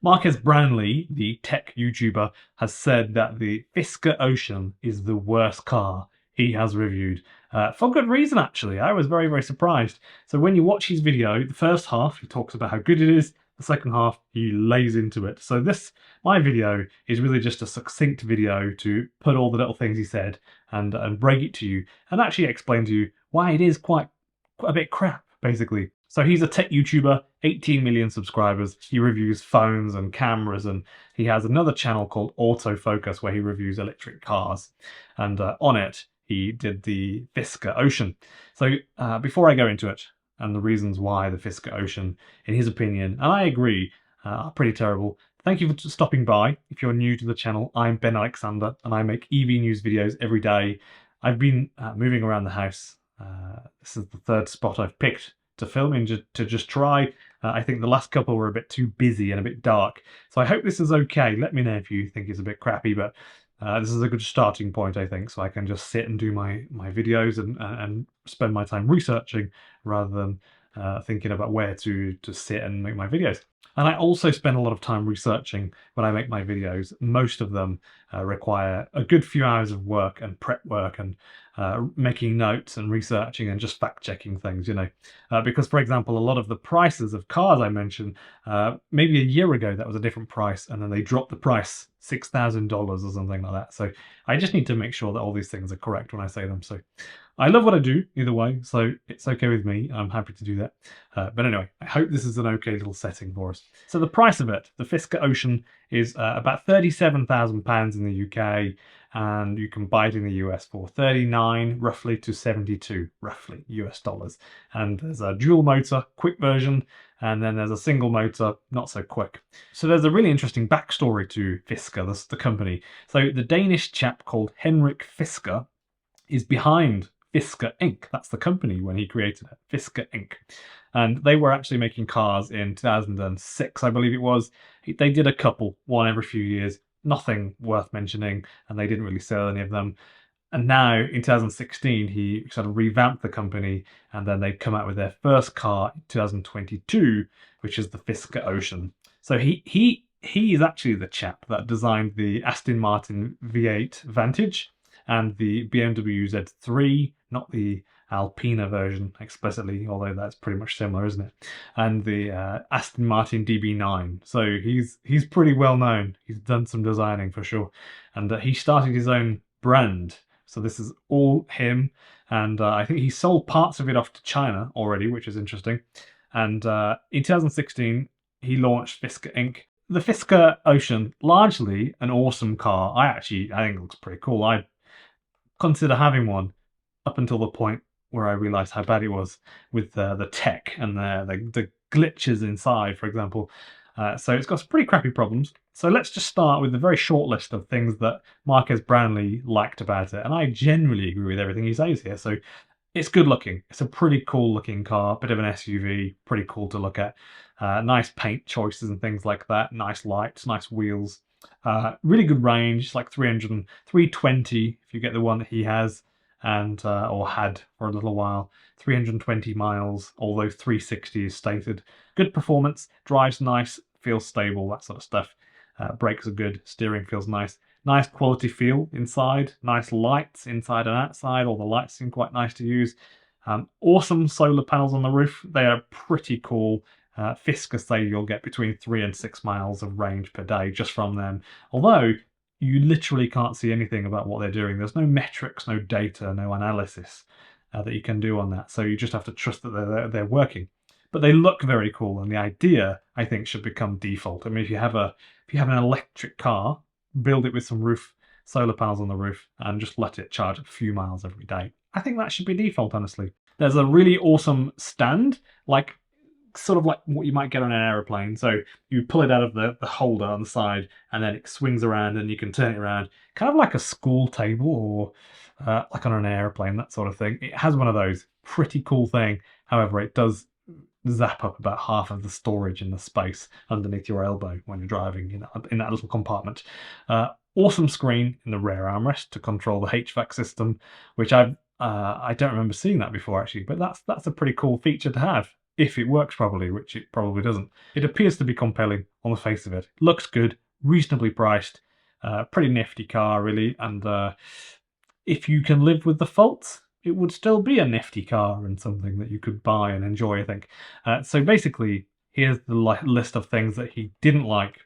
Marques Brownlee, the tech YouTuber, has said that the Fisker Ocean is the worst car he has reviewed. For good reason, actually. I was very, very surprised. So when you watch his video, the first half, he talks about how good it is. The second half, he lays into it. So my video is really just a succinct video to put all the little things he said and break it to you and actually explain to you why it is quite a bit crap, basically. So he's a tech YouTuber, 18 million subscribers. He reviews phones and cameras, and he has another channel called Autofocus where he reviews electric cars. And on it, he did the Fisker Ocean. So before I go into it, and the reasons why the Fisker Ocean, in his opinion, and I agree, are pretty terrible. Thank you for stopping by. If you're new to the channel, I'm Ben Alexander, and I make EV news videos every day. I've been moving around the house. This is the third spot I've picked to film in to just try. I think the last couple were a bit too busy and a bit dark. So I hope this is okay. Let me know if you think it's a bit crappy, but this is a good starting point, I think, so I can just sit and do my videos and spend my time researching rather than thinking about where to sit and make my videos. And I also spend a lot of time researching when I make my videos. Most of them require a good few hours of work and prep work and making notes and researching and just fact-checking things, you know. Because, for example, a lot of the prices of cars I mentioned, maybe a year ago that was a different price, and then they dropped the price $6,000 or something like that. So I just need to make sure that all these things are correct when I say them. So I love what I do either way, so it's okay with me. I'm happy to do that. But anyway, I hope this is an okay little setting for us. So the price of it, the Fisker Ocean, is about £37,000 in the UK, and you can buy it in the US for 39 roughly to 72 roughly US dollars. And there's a dual motor quick version, and then there's a single motor not so quick. So there's a really interesting backstory to Fisker, the company. So the Danish chap called Henrik Fisker is behind Fisker Inc. That's the company when he created it, Fisker Inc. And they were actually making cars in 2006, I believe it was. They did a couple, one every few years, nothing worth mentioning, and they didn't really sell any of them. And now, in 2016, he sort of revamped the company, and then they've come out with their first car in 2022, which is the Fisker Ocean. So he is actually the chap that designed the Aston Martin V8 Vantage and the BMW Z3, not the Alpina version explicitly, although that's pretty much similar, isn't it? And the Aston Martin DB9. So he's pretty well known. He's done some designing for sure, and he started his own brand. So this is all him, and I think he sold parts of it off to China already, which is interesting. And in 2016, he launched Fisker Inc. The Fisker Ocean, largely an awesome car. I think it looks pretty cool. I consider having one up until the point where I realised how bad it was with the tech and the glitches inside, for example. So it's got some pretty crappy problems. So let's just start with a very short list of things that Marques Brownlee liked about it. And I generally agree with everything he says here. So it's good looking. It's a pretty cool looking car, bit of an SUV, pretty cool to look at. Nice paint choices and things like that. Nice lights, nice wheels. Really good range, like 320 if you get the one that he has, and or had for a little while. 320 miles, although 360 is stated. Good performance, drives nice, feels stable, that sort of stuff. Brakes are good, steering feels nice. Nice quality feel inside, nice lights inside and outside. All the lights seem quite nice to use. Awesome solar panels on the roof. They are pretty cool. Fisker say you'll get between 3 and 6 miles of range per day just from them. Although you literally can't see anything about what they're doing. There's no metrics, no data, no analysis that you can do on that. So you just have to trust that they're working. But they look very cool, and the idea, I think, should become default. I mean, if you have an electric car, build it with some solar panels on the roof, and just let it charge a few miles every day. I think that should be default, honestly. There's a really awesome stand, sort of like what you might get on an aeroplane. So you pull it out of the holder on the side, and then it swings around, and you can turn it around, kind of like a school table or like on an aeroplane, that sort of thing. It has one of those. Pretty cool thing. However, it does zap up about half of the storage in the space underneath your elbow when you're driving in that little compartment. Awesome screen in the rear armrest to control the HVAC system, which I don't remember seeing that before actually, but that's a pretty cool feature to have. if it works properly, which it probably doesn't. It appears to be compelling on the face of it. Looks good, reasonably priced, pretty nifty car really, and if you can live with the faults, it would still be a nifty car and something that you could buy and enjoy, I think. So basically, here's the list of things that he didn't like.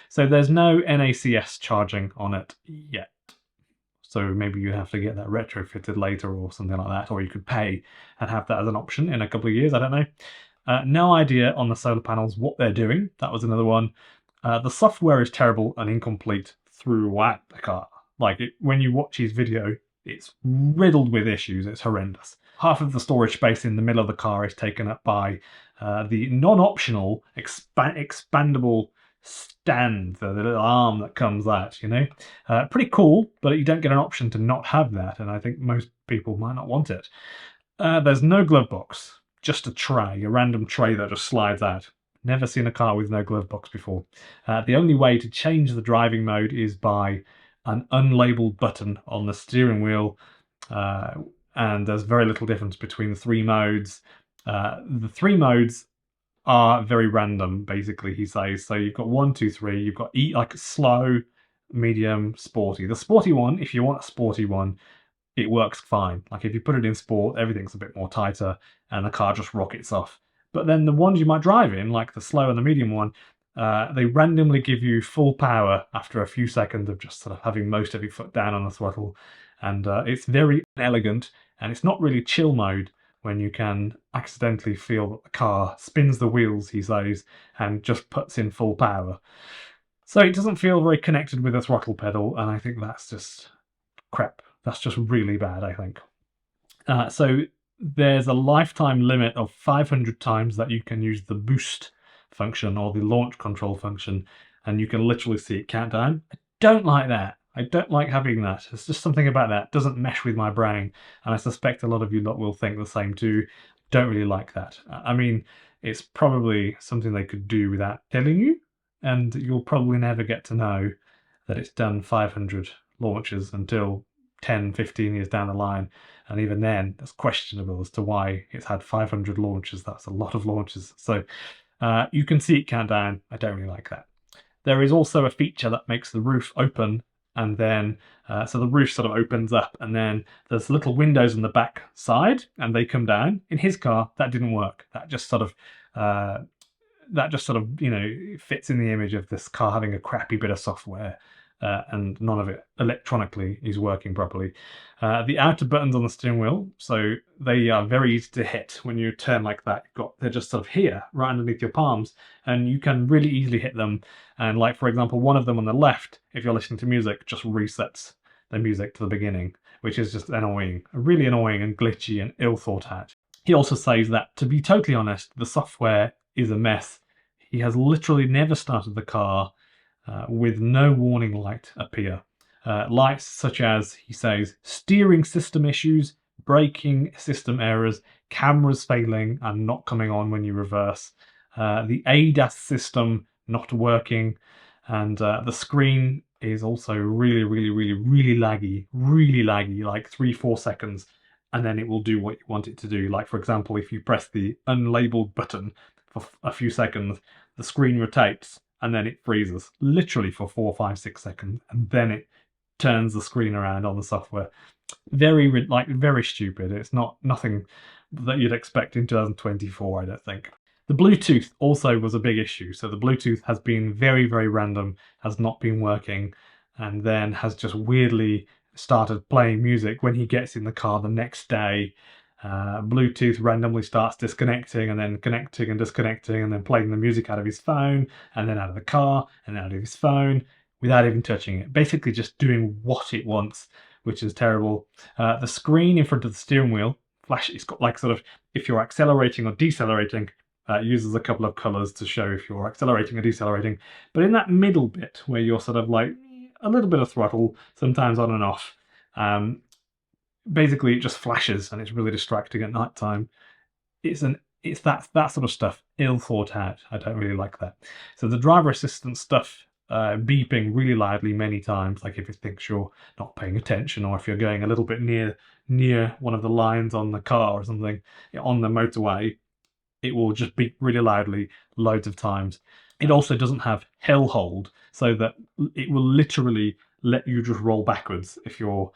So there's no NACS charging on it yet. So maybe you have to get that retrofitted later or something like that, or you could pay and have that as an option in a couple of years, I don't know. No idea on the solar panels what they're doing. That was another one. The software is terrible and incomplete throughout the car. When you watch his video, it's riddled with issues. It's horrendous. Half of the storage space in the middle of the car is taken up by the non-optional expandable stand, the little arm that comes out, pretty cool, but you don't get an option to not have that, and I think most people might not want it. There's no glove box, just a tray, a random tray that just slides out. Never seen a car with no glove box before. The only way to change the driving mode is by an unlabeled button on the steering wheel, and there's very little difference between the three modes. The three modes are very random, basically, he says. So you've got 1, 2, 3. You've got like slow, medium, sporty. The sporty one, if you want a sporty one, it works fine. Like if you put it in sport, everything's a bit more tighter and the car just rockets off. But then the ones you might drive in, like the slow and the medium one, they randomly give you full power after a few seconds of just sort of having most of your foot down on the throttle. And it's very elegant, and it's not really chill mode when you can accidentally feel that the car spins the wheels, he says, and just puts in full power. So it doesn't feel very connected with the throttle pedal, and I think that's just crap. That's just really bad, I think. So there's a lifetime limit of 500 times that you can use the boost function or the launch control function, and you can literally see it count down. I don't like that. I don't like having that. It's just something about that doesn't mesh with my brain, and I suspect a lot of you lot will think the same too. Don't really like that. I mean, it's probably something they could do without telling you, and you'll probably never get to know that it's done 500 launches until 10, 15 years down the line, and even then, that's questionable as to why it's had 500 launches. That's a lot of launches. So you can see it count down. I don't really like that. There is also a feature that makes the roof open, and then so the roof sort of opens up, and then there's little windows on the back side, and they come down. In his car, that didn't work. That just sort of fits in the image of this car having a crappy bit of software, and none of it electronically is working properly. The outer buttons on the steering wheel, so they are very easy to hit when you turn like that. They're just sort of here, right underneath your palms, and you can really easily hit them. And like, for example, one of them on the left, if you're listening to music, just resets the music to the beginning, which is just annoying, really annoying and glitchy and ill thought out. He also says that, to be totally honest, the software is a mess. He has literally never started the car with no warning light appear. Lights such as, he says, steering system issues, braking system errors, cameras failing and not coming on when you reverse, the ADAS system not working, and the screen is also really laggy, like 3-4 seconds, and then it will do what you want it to do. Like, for example, if you press the unlabeled button for a few seconds, the screen rotates and then it freezes, literally for 4, 5, 6 seconds, and then it turns the screen around on the software. Very stupid. It's nothing that you'd expect in 2024, I don't think. The Bluetooth also was a big issue. So the Bluetooth has been very random, has not been working, and then has just weirdly started playing music when he gets in the car the next day. Bluetooth randomly starts disconnecting and then connecting and disconnecting, and then playing the music out of his phone and then out of the car and out of his phone without even touching it. Basically just doing what it wants, which is terrible. The screen in front of the steering wheel flash. It's got like sort of, if you're accelerating or decelerating, uses a couple of colors to show if you're accelerating or decelerating. But in that middle bit where you're sort of like a little bit of throttle, sometimes on and off, basically it just flashes, and it's really distracting at night time. It's that sort of stuff, ill thought out. I don't really like that. So the driver assistance stuff, beeping really loudly many times, like if it thinks you're not paying attention, or if you're going a little bit near one of the lines on the car or something on the motorway, it will just beep really loudly loads of times. It also doesn't have hill hold, so that it will literally let you just roll backwards if you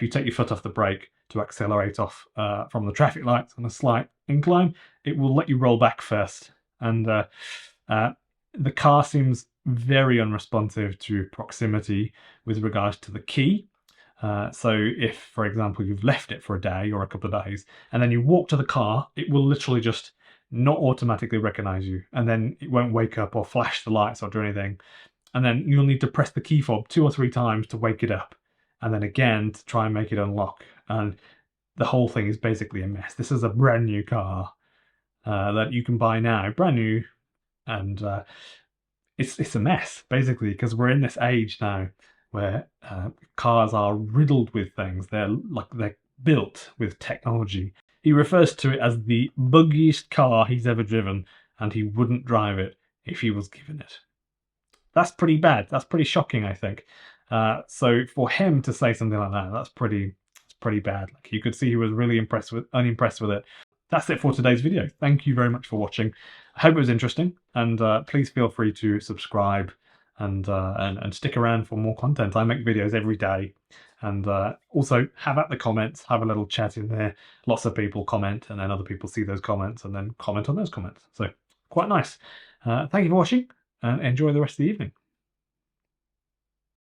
take your foot off the brake to accelerate off from the traffic lights on a slight incline. It will let you roll back first, and the car seems very unresponsive to proximity with regards to the key. So if, for example, you've left it for a day or a couple of days, and then you walk to the car, it will literally just not automatically recognize you, and then it won't wake up or flash the lights or do anything. And then you'll need to press the key fob 2 or 3 times to wake it up, and then again to try and make it unlock. And the whole thing is basically a mess. This is a brand new car that you can buy now, brand new, and it's a mess basically, because we're in this age now where cars are riddled with things. They're built with technology. He refers to it as the buggiest car he's ever driven, and he wouldn't drive it if he was given it. That's pretty bad. That's pretty shocking, I think. So for him to say something like that, that's pretty bad. Like, you could see he was really unimpressed with it. That's it for today's video. Thank you very much for watching. I hope it was interesting, and please feel free to subscribe and stick around for more content. I make videos every day, and also have at the comments, have a little chat in there. Lots of people comment, and then other people see those comments and then comment on those comments. So quite nice. Thank you for watching, and enjoy the rest of the evening.